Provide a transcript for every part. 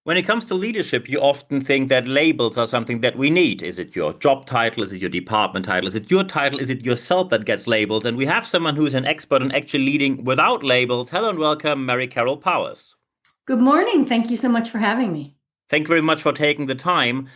When it comes to leadership, you often think that labels are something that we need. Is it your job title? Is it your department title? Is it your title? Is it yourself that gets labels? And we have someone who's an expert on actually leading without labels. Hello and welcome, Merry Carole Powers. Good morning. Thank you so much for having me. Thank you very much for taking the time.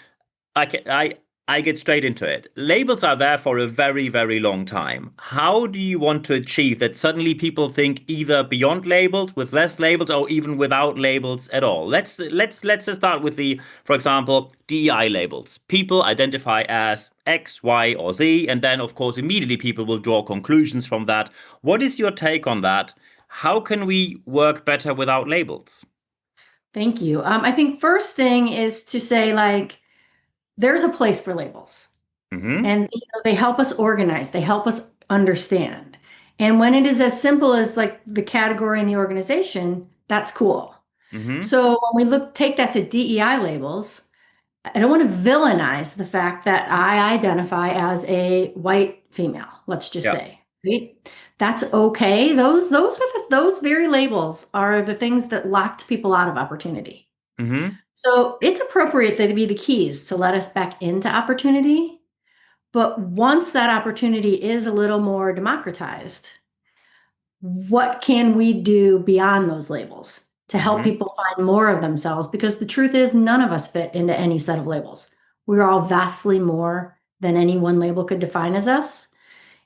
I, ca- I, I get straight into it. Labels are there for a very, very long time. How do you want to achieve that suddenly people think either beyond labels, with less labels, or even without labels at all? Let's just start with for example, DEI labels. People identify as X, Y, or Z, and then of course immediately people will draw conclusions from that. What is your take on that? How can we work better without labels? Thank you. I think first thing is to say there's a place for labels, Mm-hmm. and they help us organize. They help us understand. And when it is as simple as like the category and the organization, that's cool. Mm-hmm. So when we take that to DEI labels, I don't want to villainize the fact that I identify as a white female, let's just Yeah. say, right? That's okay. Those very labels are the things that locked people out of opportunity. Mm-hmm. So it's appropriate that to be the keys to let us back into opportunity. But once that opportunity is a little more democratized, what can we do beyond those labels to help Mm-hmm. people find more of themselves? Because the truth is, none of us fit into any set of labels. We're all vastly more than any one label could define as us.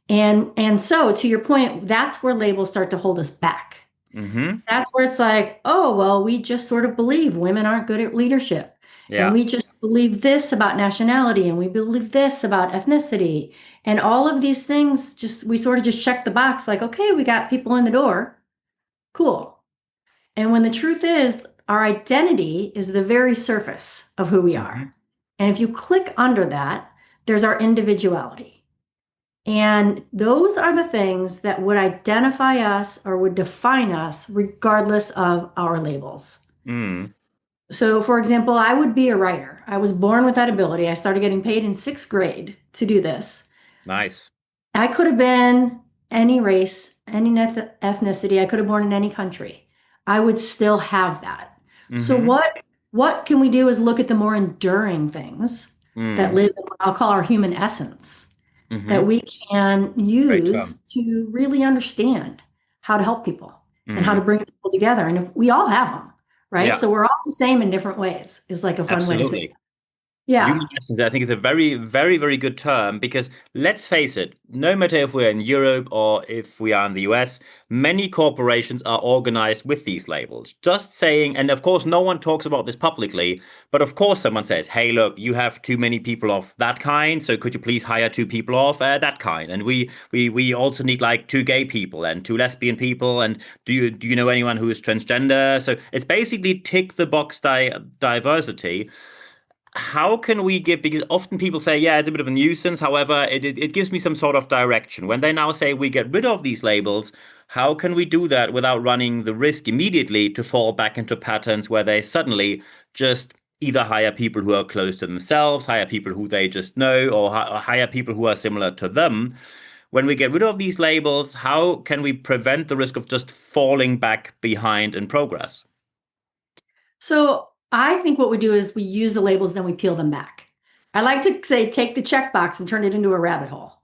And so to your point, that's where labels start to hold us back. Mm-hmm. That's where it's like, oh, well, we just sort of believe women aren't good at leadership. And Yeah. we just believe this about nationality and we believe this about ethnicity. And all of these things just we sort of just check the box like, okay, we got people in the door. Cool. And when the truth is, our identity is the very surface of who we are. Mm-hmm. And if you click under that, there's our individuality. And those are the things that would identify us or would define us regardless of our labels. Mm. So, for example, I would be a writer. I was born with that ability. I started getting paid in sixth grade to do this. Nice. I could have been any race, any ethnicity. I could have born in any country. I would still have that. So Mm-hmm. what can we do is look at the more enduring things that Mm. live in what I'll call our human essence that Mm-hmm. we can Great term. use to really understand how to help people and how to Mm. bring people together. And if we all have them, right? Yeah, So we're all the same in different ways is like a fun way to say it. absolutely. Yeah. Human essence, I think, is a very, very, very good term because let's face it, no matter if we're in Europe or if we are in the US, many corporations are organized with these labels. Just saying, and of course, no one talks about this publicly, but of course, someone says, hey, look, you have too many people of that kind, so could you please hire two people of that kind? And we also need like two gay people and two lesbian people. And do you know anyone who is transgender? So it's basically tick the box diversity. How can we give, because often people say, yeah, it's a bit of a nuisance. However, it gives me some sort of direction. When they now say we get rid of these labels, how can we do that without running the risk immediately to fall back into patterns where they suddenly just either hire people who are close to themselves, hire people who they just know, or hire people who are similar to them? When we get rid of these labels, how can we prevent the risk of just falling back behind in progress? So I think what we do is we use the labels, then we peel them back. I like to say take the checkbox and turn it into a rabbit hole,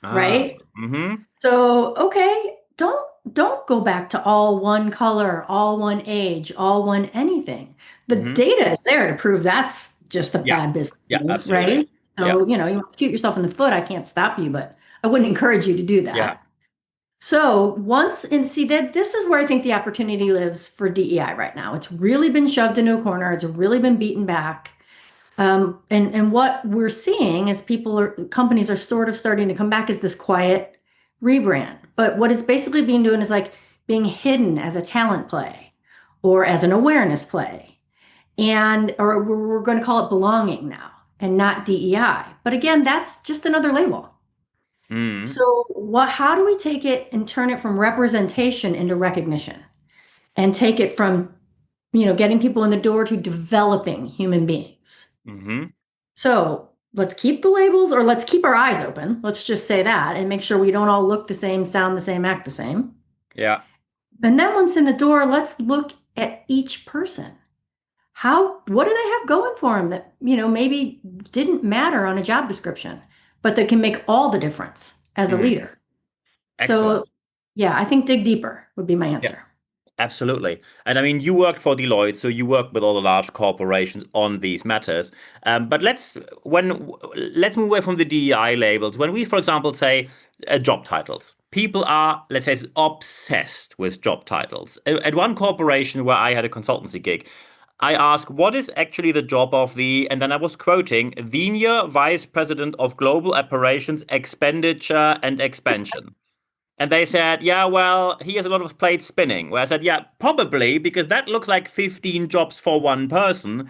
Ah, right? mm-hmm, So, okay, don't go back to all one color, all one age, all one anything. The mm-hmm. data is there to prove that's just a Yeah, bad business yeah, move, absolutely. right? Yeah. So, you want to shoot yourself in the foot, I can't stop you, but I wouldn't encourage you to do Yeah. that. So, once and see that this is where I think the opportunity lives for DEI right now. It's really been shoved into a corner, it's really been beaten back. And what we're seeing is companies are sort of starting to come back as this quiet rebrand. But what it's basically being doing is like being hidden as a talent play or as an awareness play. And or we're going to call it belonging now and not DEI. But again, that's just another label. Mm. So how do we take it and turn it from representation into recognition and take it from, getting people in the door to developing human beings? Hmm. So let's keep the labels or let's keep our eyes open. Let's just say that and make sure we don't all look the same, sound the same, act the same. Yeah. And then once in the door, let's look at each person. what do they have going for them that, maybe didn't matter on a job description, but that can make all the difference as a Mm, leader? So, excellent. yeah, I think dig deeper would be my Yeah. answer. Absolutely. And I mean, you work for Deloitte, so you work with all the large corporations on these matters. But let's move away from the DEI labels. When we, for example, say job titles, people are, let's say, obsessed with job titles. At one corporation where I had a consultancy gig, I asked, what is actually the job of and then I was quoting, Senior Vice President of Global Operations, Expenditure and Expansion. And they said, yeah, well, he has a lot of plates spinning. Where I said, yeah, probably, because that looks like 15 jobs for one person.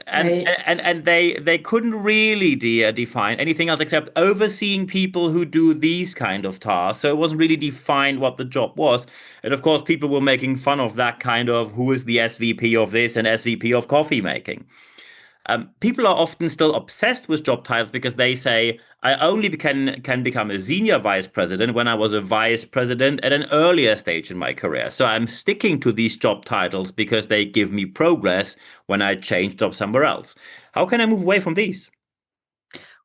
And Right. and they couldn't really define anything else except overseeing people who do these kind of tasks. So it wasn't really defined what the job was. And of course, people were making fun of that kind of who is the SVP of this and SVP of coffee making. People are often still obsessed with job titles because they say, I only can become a senior vice president when I was a vice president at an earlier stage in my career. So I'm sticking to these job titles because they give me progress when I change jobs somewhere else. How can I move away from these?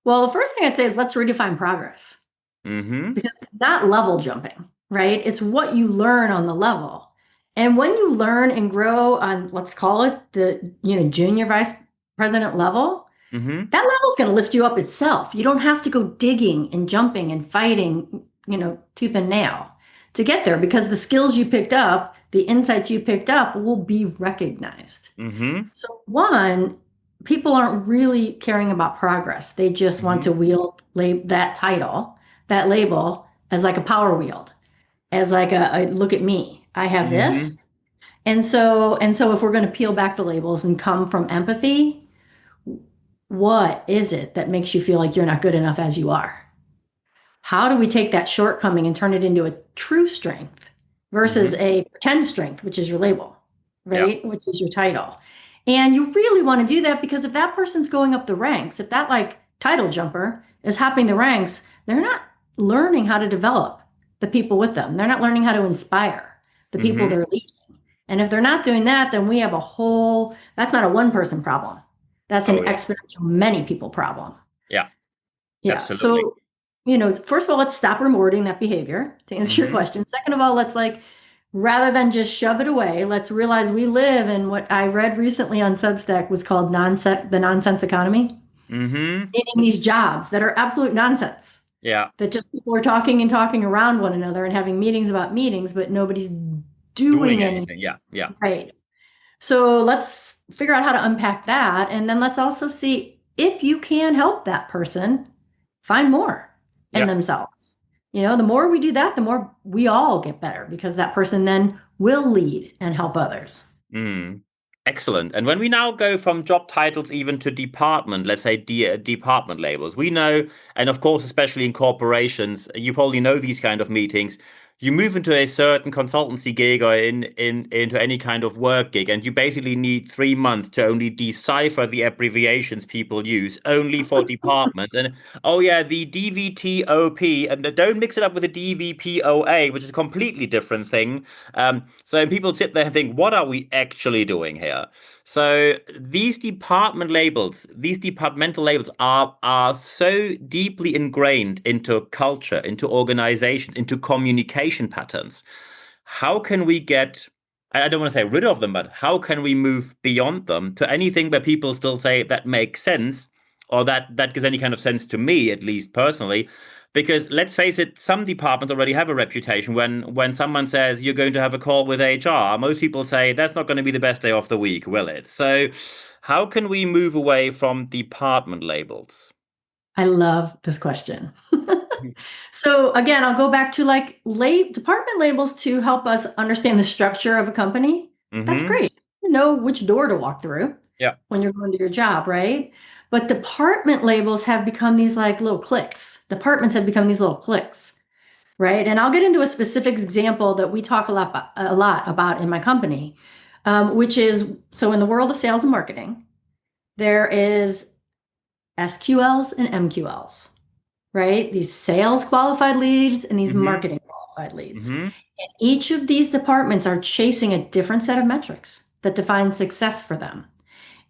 Well, the first thing I'd say is let's redefine progress Mm-hmm. because it's not level jumping, right? It's what you learn on the level. And when you learn and grow on, let's call it the, junior vice president level, Mm-hmm. that level is going to lift you up itself. You don't have to go digging and jumping and fighting, tooth and nail to get there because the skills you picked up, the insights you picked up will be recognized. Mm-hmm. So, one, people aren't really caring about progress. They just want Mm-hmm. to wield that title, that label as like a power wield, as like a look at me. I have Mm-hmm. this. And so if we're going to peel back the labels and come from empathy, what is it that makes you feel like you're not good enough as you are? How do we take that shortcoming and turn it into a true strength versus Mm-hmm. a pretend strength, which is your label, Yeah. right? Which is your title. And you really want to do that because if that person's going up the ranks, if that like title jumper is hopping the ranks, they're not learning how to develop the people with them. They're not learning how to inspire the people Mm-hmm. they're leading. And if they're not doing that, then we have that's not a one person problem. That's an Oh yeah. exponential many people problem. Yeah. Yeah. Absolutely. So, first of all, let's stop rewarding that behavior to answer your Mm-hmm. question. Second of all, let's rather than just shove it away, let's realize we live in what I read recently on Substack was called the nonsense economy, Mm-hmm. meaning these jobs that are absolute nonsense, Yeah. that just people are talking and talking around one another and having meetings about meetings, but nobody's Doing doing anything. anything. Yeah. Yeah. Right. So let's figure out how to unpack that. And then let's also see if you can help that person find more in Yeah. themselves. The more we do that, the more we all get better because that person then will lead and help others. Mm. Excellent. And when we now go from job titles even to department, let's say department labels, we know, and of course, especially in corporations, you probably know these kind of meetings. You move into a certain consultancy gig or into any kind of work gig, and you basically need 3 months to only decipher the abbreviations people use, only for departments. And oh yeah, the DVTOP, and don't mix it up with the DVPOA, which is a completely different thing. So people sit there and think, what are we actually doing here? So these department labels, these departmental labels are so deeply ingrained into culture, into organizations, into communication patterns. How can we get, I don't want to say rid of them, but how can we move beyond them to anything where people still say that makes sense or that gives any kind of sense to me, at least personally? Because let's face it, some departments already have a reputation. When someone says you're going to have a call with HR, most people say that's not going to be the best day of the week, will it? So, how can we move away from department labels? I love this question. So again, I'll go back to department labels to help us understand the structure of a company. That's Mm-hmm. great. You know which door to walk through Yeah. when you're going to your job, right? But department labels have become these like little clicks. Departments have become these little clicks, right? And I'll get into a specific example that we talk a lot about in my company, which is so in the world of sales and marketing, there is SQLs and MQLs, right? These sales qualified leads and these Mm-hmm. marketing qualified leads. Mm-hmm. And each of these departments are chasing a different set of metrics that define success for them.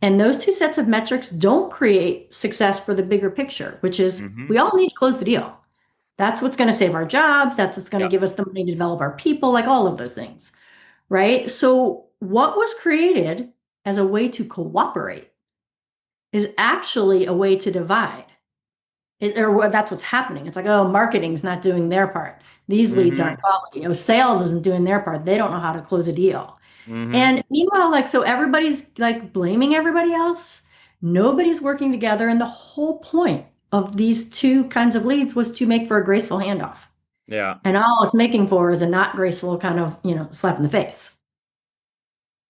And those two sets of metrics don't create success for the bigger picture, which is Mm-hmm. we all need to close the deal. That's what's going to save our jobs. That's what's going to Yeah. give us the money to develop our people, like all of those things, right? So, what was created as a way to cooperate is actually a way to divide. Or that's what's happening. It's like, oh, marketing's not doing their part. These leads Mm-hmm. aren't quality. Oh, sales isn't doing their part. They don't know how to close a deal. Mm-hmm. And meanwhile, like, so everybody's like blaming everybody else. Nobody's working together. And the whole point of these two kinds of leads was to make for a graceful handoff. Yeah. And all it's making for is a not graceful kind of, slap in the face.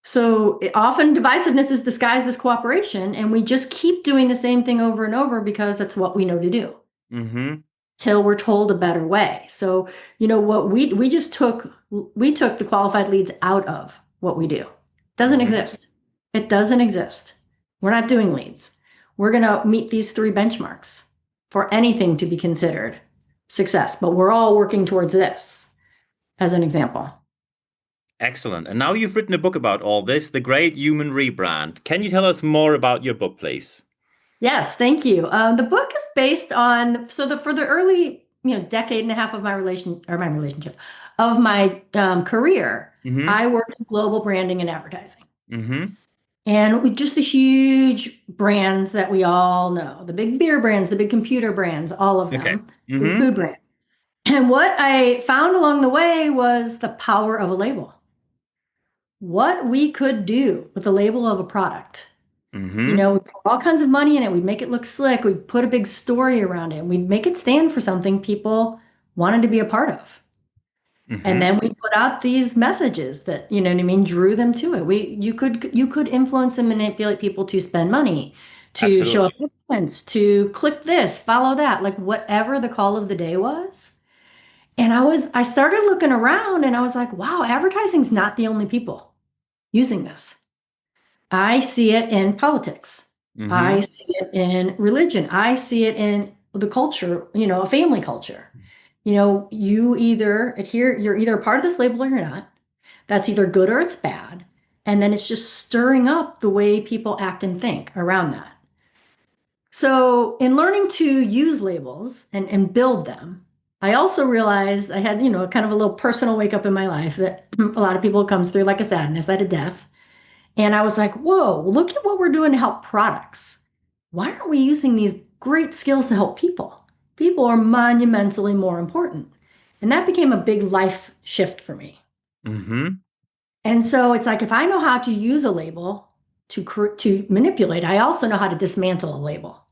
So often divisiveness is disguised as cooperation, and we just keep doing the same thing over and over because that's what we know to do Mm-hmm. till we're told a better way. So, what we just took, we took the qualified leads out of what we do. Doesn't Mm-hmm. exist. It doesn't exist. We're not doing leads. We're going to meet these three benchmarks for anything to be considered success, but we're all working towards this as an example. Excellent. And now you've written a book about all this, The Great Human Rebrand. Can you tell us more about your book, please? Yes, thank you. The book is based on for the early decade and a half of my relationship of my career. Mm-hmm. I worked in global branding and advertising, Mm-hmm. and with just the huge brands that we all know, the big beer brands, the big computer brands, all of Okay. them, big Mm-hmm. food brands. And what I found along the way was the power of a label. What we could do with the label of a product. Mm-hmm. We put all kinds of money in it. We'd make it look slick. We'd put a big story around it. And we'd make it stand for something people wanted to be a part of. And Mm-hmm. then we'd put out these messages that, what I mean, drew them to it. You could influence and manipulate people to spend money, to show up Absolutely. at events, to click this, follow that, like whatever the call of the day was. And I started looking around and I was like, wow, advertising's not the only people using this. I see it in politics. I Mm-hmm. see it in religion. I see it in the culture, a family culture. You're either a part of this label or you're not. That's either good or it's bad. And then it's just stirring up the way people act and think around that. So, in learning to use labels and build them, I also realized I had, kind of a little personal wake up in my life that a lot of people comes through like a sadness. I had a death. And I was like, whoa, look at what we're doing to help products. Why aren't we using these great skills to help people? People are monumentally more important. And that became a big life shift for me. Mm-hmm. And so it's like if I know how to use a label to manipulate, I also know how to dismantle a label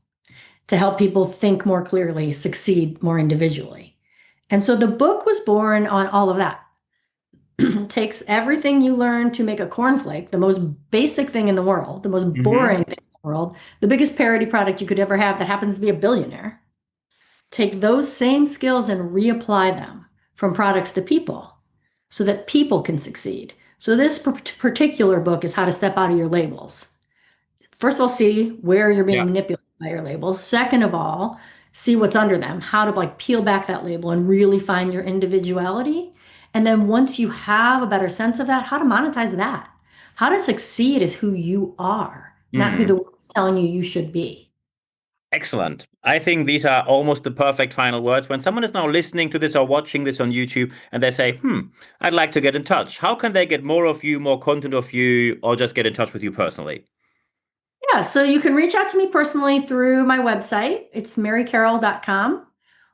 to help people think more clearly, succeed more individually. And so the book was born on all of that. Takes everything you learn to make a cornflake, the most basic thing in the world, the most Mm-hmm. boring thing in the world, the biggest parody product you could ever have that happens to be a billionaire. Take those same skills and reapply them from products to people so that people can succeed. So, this particular book is how to step out of your labels. First of all, see where you're being Yeah. manipulated by your labels. Second of all, see what's under them, how to like peel back that label and really find your individuality. And then once you have a better sense of that, how to monetize that. How to succeed is who you are, not who the Mm. world's telling you you should be. Excellent. I think these are almost the perfect final words. When someone is now listening to this or watching this on YouTube and they say, I'd like to get in touch. How can they get more of you, more content of you, or just get in touch with you personally? Yeah, so you can reach out to me personally through my website. It's marycarole.com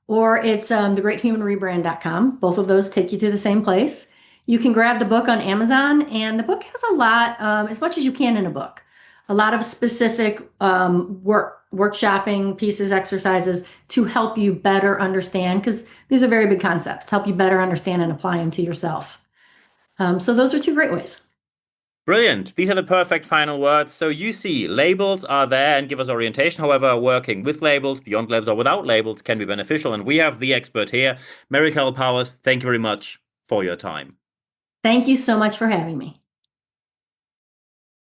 or it's thegreathumanrebrand.com. Both of those take you to the same place. You can grab the book on Amazon, and the book has a lot, as much as you can in a book, a lot of specific workshopping pieces, exercises to help you better understand, because these are very big concepts, to help you better understand and apply them to yourself. So those are two great ways. Brilliant. These are the perfect final words. So you see, labels are there and give us orientation. However, working with labels, beyond labels, or without labels can be beneficial. And we have the expert here, Merry Carole Powers. Thank you very much for your time. Thank you so much for having me.